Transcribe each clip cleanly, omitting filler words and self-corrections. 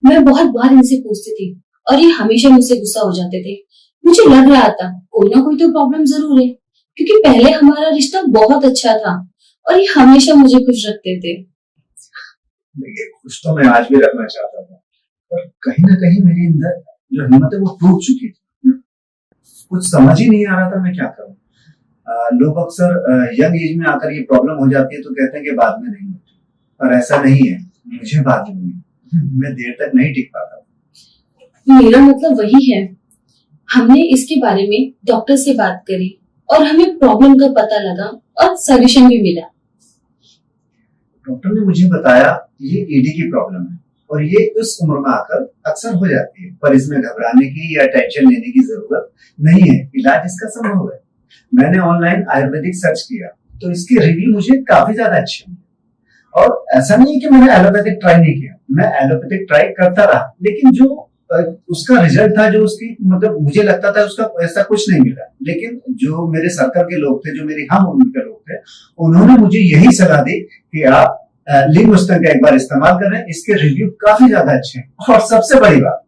मैं बहुत बार इनसे पूछती थी और ये हमेशा मुझसे गुस्सा हो जाते थे। मुझे लग रहा था कोई ना कोई तो प्रॉब्लम जरूर है, क्योंकि पहले हमारा रिश्ता बहुत अच्छा था और ये हमेशा मुझे खुश रखते थे। देखिए, खुश तो मैं आज भी रखना चाहता था, पर कहीं ना कहीं मेरे अंदर जो हिम्मत है वो टूट चुकी थी। कुछ समझ ही नहीं आ रहा था मैं क्या करूं। लोग अक्सर यंग एज में आकर ये प्रॉब्लम हो जाती है तो कहते हैं कि बाद में नहीं होती, पर ऐसा नहीं है। मुझे बाद में हुई, मैं देर तक नहीं टिक पाता। मेरा मतलब वही है। हमने इसके बारे में डॉक्टर से बात करी और हमें प्रॉब्लम का पता लगा और सॉल्यूशन भी मिला। डॉक्टर ने मुझे बताया ये ईडी की प्रॉब्लम है और ये उस उम्र में आकर अक्सर हो जाती है, पर इसमें घबराने की या टेंशन लेने की जरूरत नहीं है। इलाज इसका संभव है। मैंने ऑनलाइन आयुर्वेदिक सर्च किया तो इसके रिव्यू मुझे काफी ज्यादा अच्छे मिले। और ऐसा नहीं है कि मैंने एलोपैथिक ट्राई नहीं किया, मैं एलोपैथिक ट्राई करता रहा, लेकिन जो उसका रिजल्ट था, जो उसकी मतलब मुझे लगता था उसका ऐसा कुछ नहीं मिला। लेकिन जो मेरे सर्कल के लोग थे, जो मेरी हम उम्र के लोग थे, उन्होंने मुझे यही सलाह दी कि आप लिंगोस्टन का एक बार इस्तेमाल करें, इसके रिव्यू काफी ज्यादा अच्छे हैं। और सबसे बड़ी बात,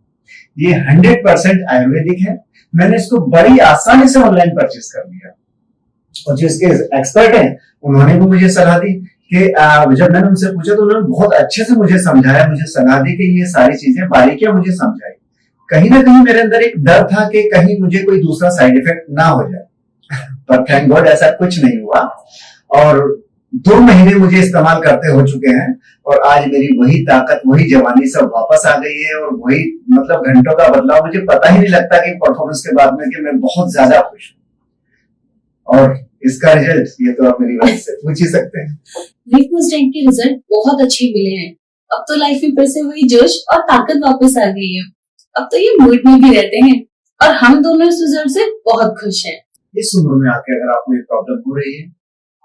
ये 100% आयुर्वेदिक है। मैंने इसको बड़ी आसानी से ऑनलाइन परचेज कर लिया और जो इसके एक्सपर्ट हैं उन्होंने भी मुझे सलाह दी कि जब मैंने उनसे पूछा तो उन्होंने बहुत अच्छे से मुझे समझाया, मुझे सलाह दी कि ये सारी चीजें बारीकियां मुझे समझाई। कहीं ना कहीं मेरे अंदर एक डर था कि कहीं मुझे कोई दूसरा साइड इफेक्ट ना हो जाए, पर थैंक गॉड ऐसा कुछ नहीं हुआ। और 2 महीने मुझे इस्तेमाल करते हो चुके हैं और आज मेरी वही ताकत, वही जवानी सब वापस आ गई है और वही मतलब घंटों का बदलाव। मुझे पता ही नहीं लगता कि परफॉर्मेंस के बाद में कि मैं बहुत ज्यादा खुश हूँ। और इसका रिजल्ट ये तो आप मेरी वजह से पूछ ही सकते हैं। लिंगोस्टन के रिजल्ट बहुत अच्छे मिले हैं। अब तो लाइफ में फिर से वही जोश और ताकत वापस आ गई है। अब तो ये मूड में भी रहते हैं और हम दोनों इस रिजल्ट से बहुत खुश हैं। इस उम्र में आके अगर आपको ये प्रॉब्लम हो रही है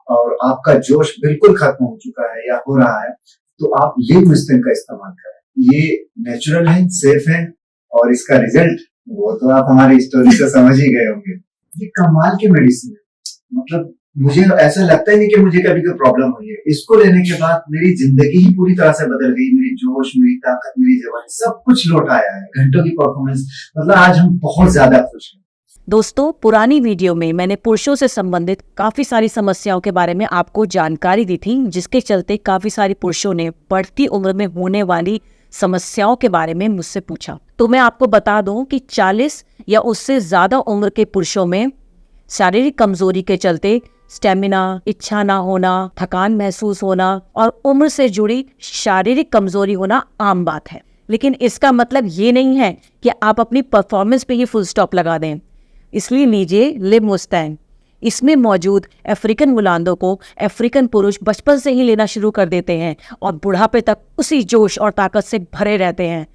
और आपका जोश बिल्कुल खत्म हो चुका है या हो रहा है, तो आप लिंगोस्टन का इस्तेमाल करें। ये नेचुरल है, सेफ है और इसका रिजल्ट वो तो आप हमारी स्टोरी से समझ ही गए होंगे। ये कमाल की मेडिसिन है। मतलब मुझे ऐसा लगता ही नहीं कि मुझे कभी कोई प्रॉब्लम हुई है। इसको लेने के बाद मेरी जिंदगी ही पूरी तरह से बदल गई। मेरी जोश, मेरी ताकत, मेरी जवानी सब कुछ लौट आया है। घंटों की परफॉर्मेंस, मतलब आज हम बहुत ज्यादा खुश हैं। दोस्तों, पुरानी वीडियो में मैंने पुरुषों से संबंधित काफी सारी समस्याओं के बारे में आपको जानकारी दी थी, जिसके चलते काफी सारे पुरुषों ने बढ़ती उम्र में होने वाली समस्याओं के बारे में मुझसे पूछा। तो मैं आपको बता दूं कि 40 या उससे ज्यादा उम्र के पुरुषों में शारीरिक कमजोरी के चलते स्टेमिना, इच्छा ना होना, थकान महसूस होना और उम्र से जुड़ी शारीरिक कमजोरी होना आम बात है। लेकिन इसका मतलब ये नहीं है कि आप अपनी परफॉर्मेंस पे ही फुल स्टॉप लगा दें। इसलिए लीजिए लिंगोस्टन। इसमें मौजूद अफ्रीकन मुलांदों को अफ्रीकन पुरुष बचपन से ही लेना शुरू कर देते हैं और बुढ़ापे तक उसी जोश और ताकत से भरे रहते हैं।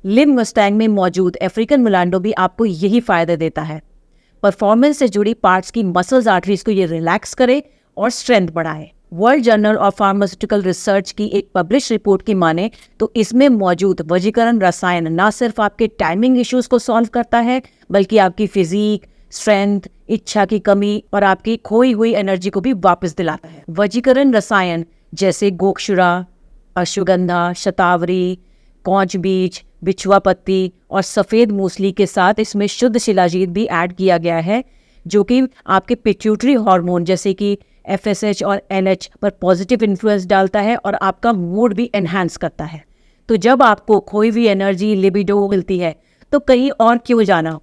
लिंगोस्टन में मौजूद अफ्रीकन मुलांडो भी आपको यही फायदा देता है। परफॉर्मेंस से जुड़ी पार्ट्स की मसल्स, आर्टरीज को ये रिलैक्स करे और स्ट्रेंथ बढ़ाए। World journal of pharmaceutical research की एक पब्लिश रिपोर्ट की माने तो इसमें मौजूद वजीकरण रसायन न सिर्फ आपके टाइमिंग इश्यूज को सॉल्व करता है, बल्कि आपकी फिजिक, स्ट्रेंथ, इच्छा की कमी और आपकी खोई हुई एनर्जी को भी वापस दिलाता है। वजीकरण रसायन जैसे गोक्षुरा, अश्वगंधा, शतावरी, कौच बीज, बिछुआ पत्ती और सफ़ेद मूसली के साथ इसमें शुद्ध शिलाजीत भी ऐड किया गया है, जो कि आपके पिट्यूटरी हार्मोन जैसे कि FSH और NH पर पॉजिटिव इन्फ्लुएंस डालता है और आपका मूड भी एनहांस करता है। तो जब आपको खोई हुई एनर्जी, लिबिडो मिलती है तो कहीं और क्यों जाना।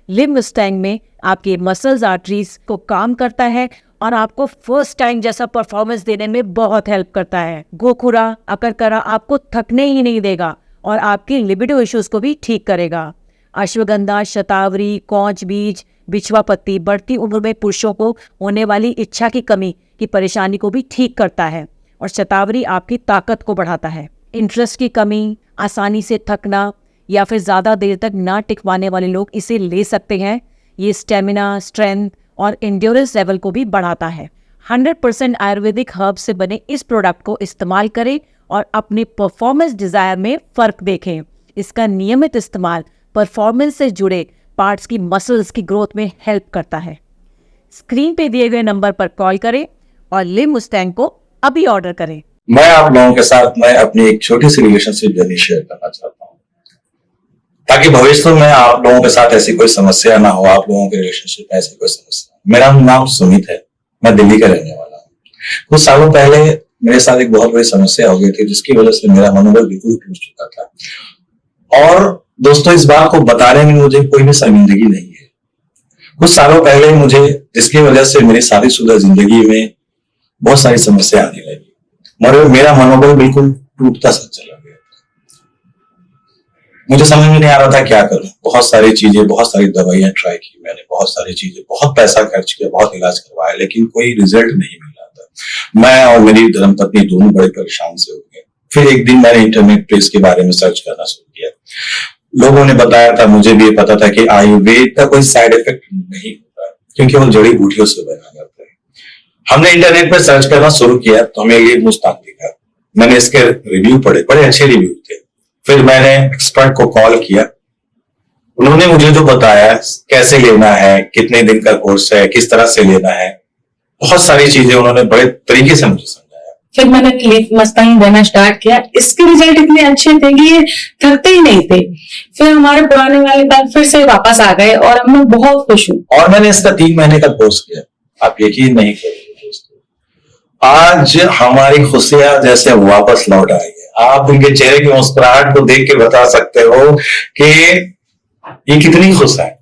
लिंगोस्टन में आपके मसल्स, आर्टरीज को काम करता है और आपको फर्स्ट टाइम जैसा परफॉर्मेंस देने में बहुत हेल्प करता है। गोखुरा, अकरकरा आपको थकने ही नहीं देगा और आपकी लिबिडो इश्यूज को भी ठीक करेगा। अश्वगंधा, शतावरी, कौच बीज, बिछवा पत्ती बढ़ती उम्र में पुरुषों को होने वाली इच्छा की कमी की परेशानी को भी ठीक करता है और शतावरी आपकी ताकत को बढ़ाता है। इंटरेस्ट की कमी, आसानी से थकना या फिर ज़्यादा देर तक ना टिक पाने वाले लोग इसे ले सकते हैं। ये स्टेमिना, स्ट्रेंथ और एंड्योरेंस लेवल को भी बढ़ाता है। 100% आयुर्वेदिक हर्ब से बने इस प्रोडक्ट को इस्तेमाल करें और अपनी परफॉर्मेंस डिज़ायर में फ़र्क देखें। इसका नियमित इस्तेमाल परफॉर्मेंस से जुड़े पार्ट्स की मसल्स की ग्रोथ में हेल्प करता है। स्क्रीन पे दिए गए नंबर पर कॉल करें और लिंगोस्टन को अभी ऑर्डर करें। मैं आप लोगों के साथ अपनी एक छोटी सी रिलेशनशिप जर्नी शेयर करना चाहता हूँ। ताकि भविष्य में आप लोगों के साथ ऐसी कोई समस्या ना हो, आप लोगों के रिलेशनशिप में ऐसी कोई समस्या। मेरा नाम सुमित है, मैं दिल्ली का रहने वाला हूँ। कुछ सालों पहले मेरे साथ एक बहुत बड़ी समस्या हो गई थी, जिसकी वजह से मेरा मनोबल बिल्कुल टूट चुका था। और दोस्तों, इस बात को बताने में मुझे कोई भी शर्मिंदगी नहीं है। कुछ सालों पहले मुझे, जिसकी वजह से मेरी शादीशुदा जिंदगी में बहुत सारी समस्या आने लगी, मगर मेरा मनोबल बिल्कुल टूटता सा चला गया। मुझे समझ में नहीं आ रहा था क्या करूं। बहुत सारी चीजें, बहुत सारी दवाइयां ट्राई की मैंने, बहुत सारी चीजें, बहुत पैसा खर्च किया, बहुत इलाज करवाया, लेकिन कोई रिजल्ट नहीं मिल रहा था। मैं और मेरी धर्मपत्नी दोनों बड़े परेशान से हो गए। फिर एक दिन मैंने इंटरनेट पे इसके बारे में सर्च करना शुरू किया। लोगों ने बताया था, मुझे भी ये पता था कि आयुर्वेद का कोई साइड इफेक्ट नहीं होता, क्योंकि वो जड़ी बूटियों से बना जाता है। हमने इंटरनेट पर सर्च करना शुरू किया तो हमें ये मुस्ताक दिखा। मैंने इसके रिव्यू पढ़े, बड़े अच्छे रिव्यू थे। फिर मैंने एक्सपर्ट को कॉल किया, उन्होंने मुझे जो बताया कैसे लेना है, कितने दिन का कोर्स है, किस तरह से लेना है, बहुत सारी चीजें उन्होंने बड़े तरीके से मुझे समझाया। फिर मैंने लीफ मस्तानी देना स्टार्ट किया। इसके रिजल्ट इतने अच्छे थे कि ये थकते ही नहीं थे। फिर हमारे पुराने वाले बात फिर से वापस आ गए और अब मैं बहुत खुश हूँ। और मैंने इसका 3 महीने का कोर्स किया। आप यकीन नहीं करेंगे दोस्तों, आज हमारी खुशियां जैसे वापस लौट आई है। आप इनके चेहरे की मुस्कुराहट को देख के बता सकते हो कि ये कितनी खुश है।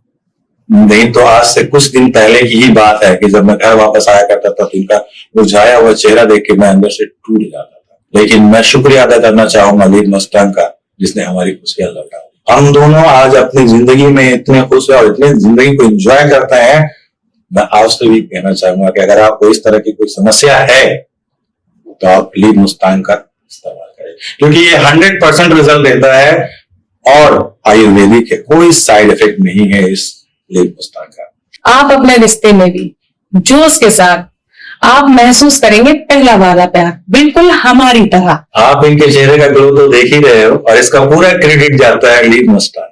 नहीं तो आज से कुछ दिन पहले की ही बात है कि जब मैं घर वापस आया करता था तो इनका मुरझाया हुआ चेहरा देख के मैं अंदर से टूट जाता था। लेकिन मैं शुक्रिया अदा करना चाहूंगा लीड मस्तान का, जिसने हमारी खुशियां लौटा। हम दोनों आज अपनी जिंदगी में इतने खुश है और इतने जिंदगी को एंजॉय करते हैं। मैं आपसे भी कहना चाहूंगा कि अगर आपको इस तरह की कोई समस्या है तो आप लीड मुस्तान का इस्तेमाल करें, क्योंकि ये 100% रिजल्ट देता है और आयुर्वेदिक है, कोई साइड इफेक्ट नहीं है इस लीड मुस्तान का। आप अपने रिश्ते में भी जोश के साथ आप महसूस करेंगे पहला वाला प्यार, बिल्कुल हमारी तरह। आप इनके चेहरे का ग्लो तो देख ही रहे हो और इसका पूरा क्रेडिट जाता है लीड मुस्तान।